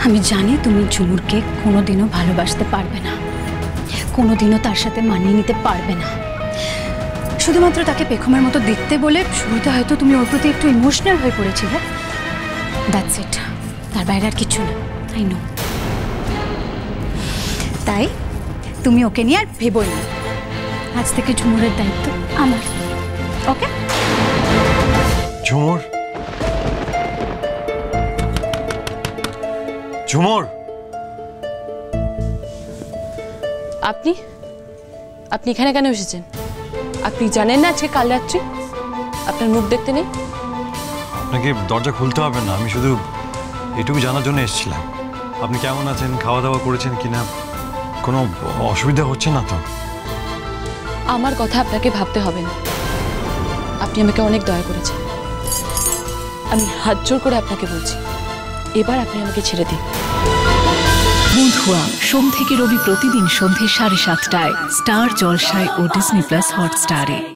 আমি জানি তুমি ঝুমুরকে কোনোদিনও ভালোবাসতে পারবে না, কোনোদিনও তার সাথে মানিয়ে নিতে পারবে না। শুধুমাত্র তাকে পেখমের মতো দেখতে বলে শুরুতে হয়তো তুমি ওর প্রতি একটু ইমোশনাল হয়ে পড়েছিলে, দ্যাটস ইট। তার বাইরে আর কিছু না, আই নো। তাই তুমি ওকে নিয়ে আর ভেবোই না, আজ থেকে ঝুমুরের দায়িত্ব আমার। ওকে? ঝুমুর, ঝুমুর, আপনি আপনি এখানে কেন এসেছেন? আপনি জানেন না আজকে কাল রাত্রি? আপনার মুখ দেখতে নেই? আপনাকে দরজা খুলতে হবে না, আমি শুধু এটুকু জানার জন্য এসেছিলাম আপনি কেমন আছেন, খাওয়া দাওয়া করেছেন কিনা, কোনো অসুবিধা হচ্ছে না তো? আমার কথা আপনাকে ভাবতে হবে না। আপনি আমাকে অনেক দয়া করেছেন, আমি হাত জোর করে আপনাকে বলছি, এবার আপনি আমাকে ছেড়ে দিন। বন্ধুয়া সোম থেকে রবি প্রতিদিন সন্ধ্যে 7:30টায় স্টার জলসায় ও ডিজনি প্লাস হটস্টারে।